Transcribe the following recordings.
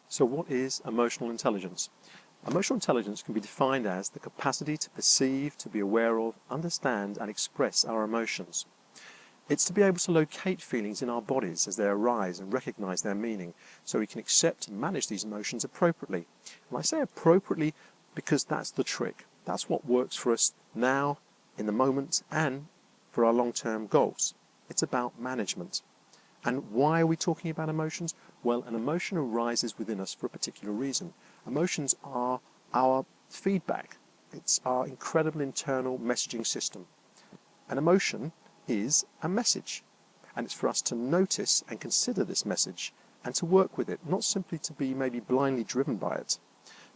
So what is emotional intelligence? Emotional intelligence can be defined as the capacity to perceive, to be aware of, understand and express our emotions. It's to be able to locate feelings in our bodies as they arise and recognize their meaning so we can accept and manage these emotions appropriately. And I say appropriately because that's the trick. That's what works for us now, in the moment, and for our long-term goals. It's about management. And why are we talking about emotions? Well, an emotion arises within us for a particular reason. Emotions are our feedback. It's our incredible internal messaging system. An emotion is a message, and it's for us to notice and consider this message and to work with it, not simply to be maybe blindly driven by it.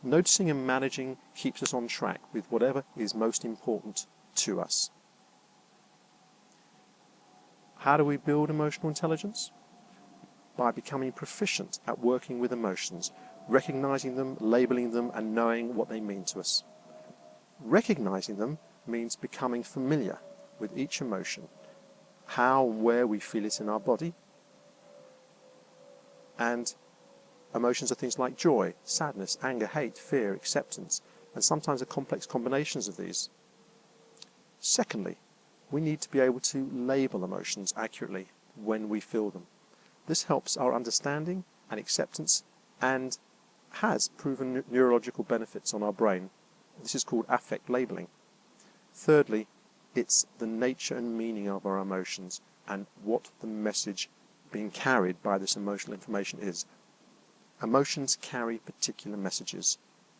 Noticing and managing keeps us on track with whatever is most important to us. How do we build emotional intelligence? By becoming proficient at working with emotions, recognizing them, labeling them, and knowing what they mean to us. Recognizing them means becoming familiar with each emotion, how and where we feel it in our body. And emotions are things like joy, sadness, anger, hate, fear, acceptance, and sometimes are complex combinations of these. Secondly, we need to be able to label emotions accurately when we feel them. This helps our understanding and acceptance and has proven neurological benefits on our brain. This is called affect labeling. Thirdly, it's the nature and meaning of our emotions and what the message being carried by this emotional information is. Emotions carry particular messages,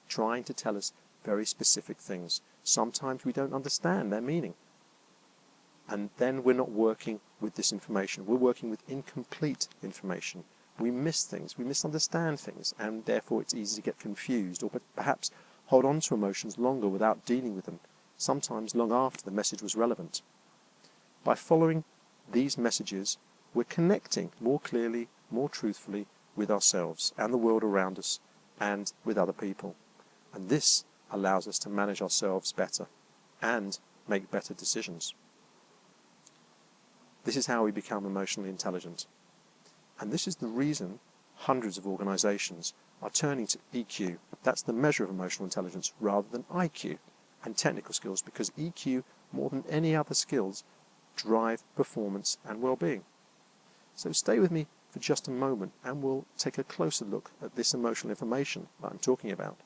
trying to tell us very specific things. Sometimes we don't understand their meaning. And then we're not working with this information. We're working with incomplete information. We miss things, we misunderstand things, and therefore it's easy to get confused or perhaps hold on to emotions longer without dealing with them, sometimes long after the message was relevant. By following these messages, we're connecting more clearly, more truthfully with ourselves and the world around us and with other people. And this allows us to manage ourselves better and make better decisions. This is how we become emotionally intelligent. And this is the reason hundreds of organizations are turning to EQ. That's the measure of emotional intelligence rather than IQ and technical skills, because EQ, more than any other skills, drive performance and well-being. So stay with me for just a moment and we'll take a closer look at this emotional information that I'm talking about.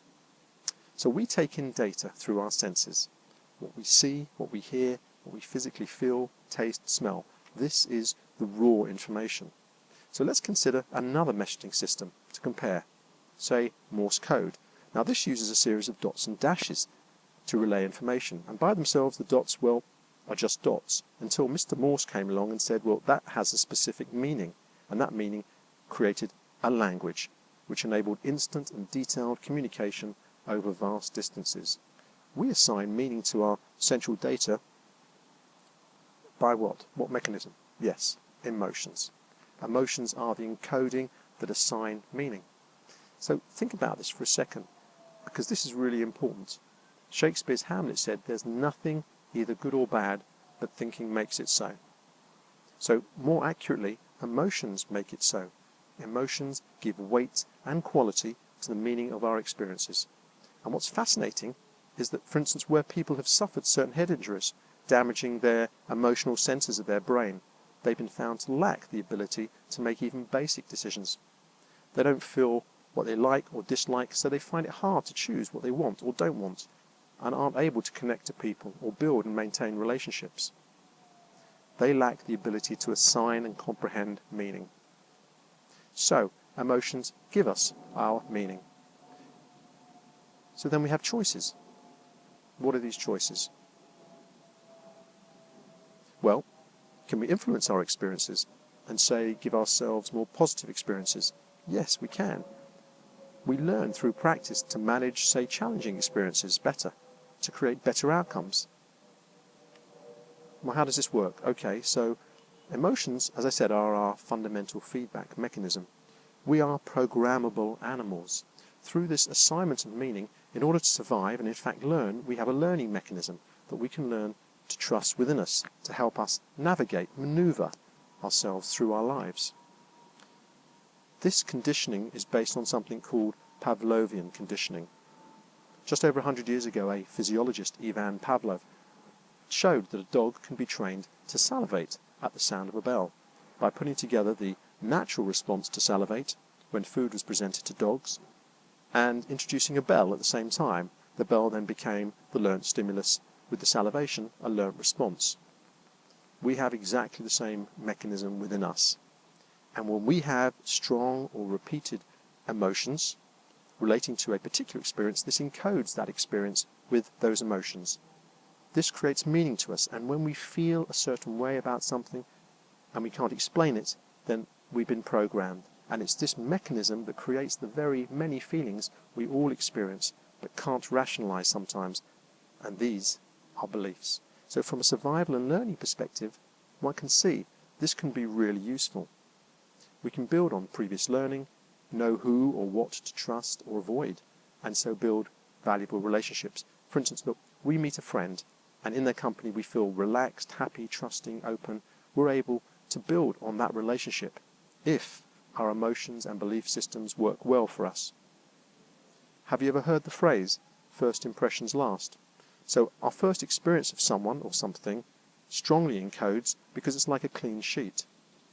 So we take in data through our senses. What we see, what we hear, what we physically feel, taste, smell. This is the raw information. So let's consider another messaging system to compare, say Morse code. Now this uses a series of dots and dashes to relay information, and by themselves the dots, well, are just dots, until Mr. Morse came along and said, well, that has a specific meaning, and that meaning created a language which enabled instant and detailed communication over vast distances. We assign meaning to our central data by what? What mechanism? Yes, emotions. Emotions are the encoding that assign meaning. So think about this for a second, because this is really important. Shakespeare's Hamlet said, there's nothing either good or bad, but thinking makes it so. So more accurately, emotions make it so. Emotions give weight and quality to the meaning of our experiences. And what's fascinating is that, for instance, where people have suffered certain head injuries, damaging their emotional centers of their brain, they've been found to lack the ability to make even basic decisions. They don't feel what they like or dislike, so they find it hard to choose what they want or don't want, and aren't able to connect to people or build and maintain relationships. They lack the ability to assign and comprehend meaning. So, emotions give us our meaning. So then we have choices. What are these choices? Well, can we influence our experiences and say, give ourselves more positive experiences? Yes, we can. We learn through practice to manage, say, challenging experiences better, to create better outcomes. Well, how does this work? Okay, so emotions, as I said, are our fundamental feedback mechanism. We are programmable animals. Through this assignment of meaning, in order to survive and in fact learn, we have a learning mechanism that we can learn to trust within us, to help us navigate, maneuver ourselves through our lives. This conditioning is based on something called Pavlovian conditioning. Just over 100 years ago, a physiologist, Ivan Pavlov, showed that a dog can be trained to salivate at the sound of a bell by putting together the natural response to salivate when food was presented to dogs and introducing a bell at the same time. The bell then became the learnt stimulus, with the salivation a learnt response. We have exactly the same mechanism within us. And when we have strong or repeated emotions relating to a particular experience, this encodes that experience with those emotions. This creates meaning to us, and when we feel a certain way about something and we can't explain it, then we've been programmed. And it's this mechanism that creates the very many feelings we all experience but can't rationalize sometimes, and these are beliefs. So from a survival and learning perspective, one can see this can be really useful. We can build on previous learning, know who or what to trust or avoid, and so build valuable relationships. For instance, look, we meet a friend, and in their company we feel relaxed, happy, trusting, open. We're able to build on that relationship if our emotions and belief systems work well for us. Have you ever heard the phrase, first impressions last? So our first experience of someone or something strongly encodes because it's like a clean sheet.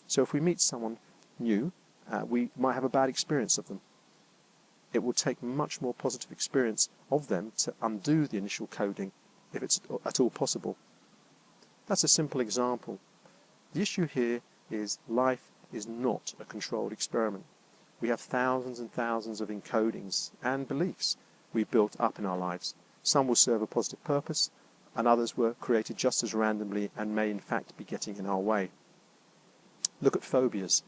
So if we meet someone new, we might have a bad experience of them. It will take much more positive experience of them to undo the initial coding, if it's at all possible. That's a simple example. The issue here is life is not a controlled experiment. We have thousands and thousands of encodings and beliefs we've built up in our lives. Some will serve a positive purpose, and others were created just as randomly and may in fact be getting in our way. Look at phobias,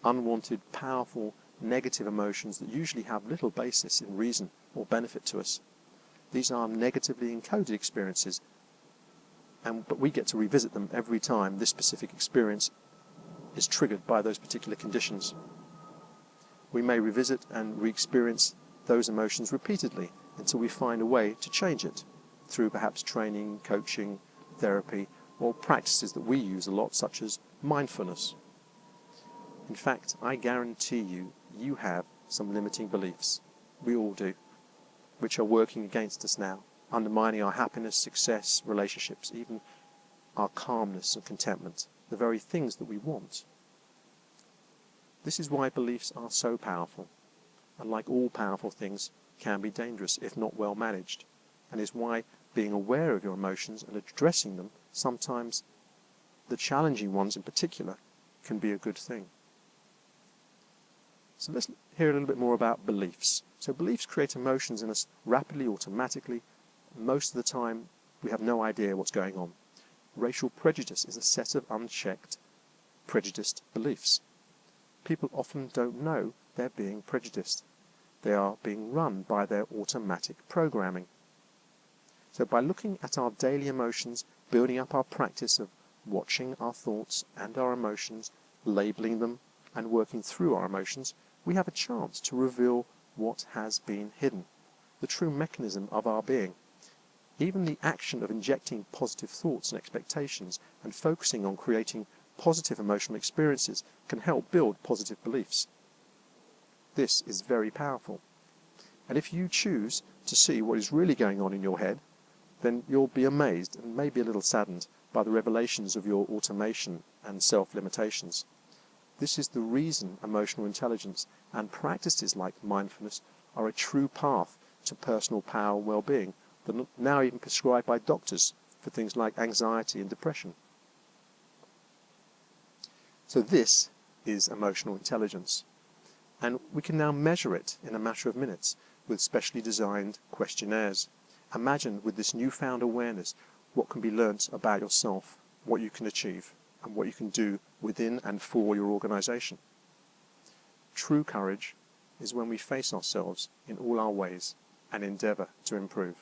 unwanted, powerful, negative emotions that usually have little basis in reason or benefit to us. These are negatively encoded experiences, but we get to revisit them every time this specific experience is triggered by those particular conditions. We may revisit and re-experience those emotions repeatedly until we find a way to change it through perhaps training, coaching, therapy, or practices that we use a lot, such as mindfulness. In fact, I guarantee you have some limiting beliefs. We all do, which are working against us now, undermining our happiness, success, relationships, even our calmness and contentment, the very things that we want. This is why beliefs are so powerful, and like all powerful things, can be dangerous if not well managed, and is why being aware of your emotions and addressing them, sometimes the challenging ones in particular, can be a good thing. So let's hear a little bit more about beliefs. So beliefs create emotions in us rapidly, automatically. Most of the time we have no idea what's going on. Racial prejudice is a set of unchecked, prejudiced beliefs. People often don't know they're being prejudiced. They are being run by their automatic programming. So by looking at our daily emotions, building up our practice of watching our thoughts and our emotions, labeling them and working through our emotions, we have a chance to reveal what has been hidden, the true mechanism of our being. Even the action of injecting positive thoughts and expectations and focusing on creating positive emotional experiences can help build positive beliefs. This is very powerful. And if you choose to see what is really going on in your head, then you'll be amazed and maybe a little saddened by the revelations of your automation and self-limitations. This is the reason emotional intelligence and practices like mindfulness are a true path to personal power and well-being that are now even prescribed by doctors for things like anxiety and depression. So this is emotional intelligence, and we can now measure it in a matter of minutes with specially designed questionnaires. Imagine with this newfound awareness what can be learnt about yourself, what you can achieve, and what you can do within and for your organisation. True courage is when we face ourselves in all our ways and endeavour to improve.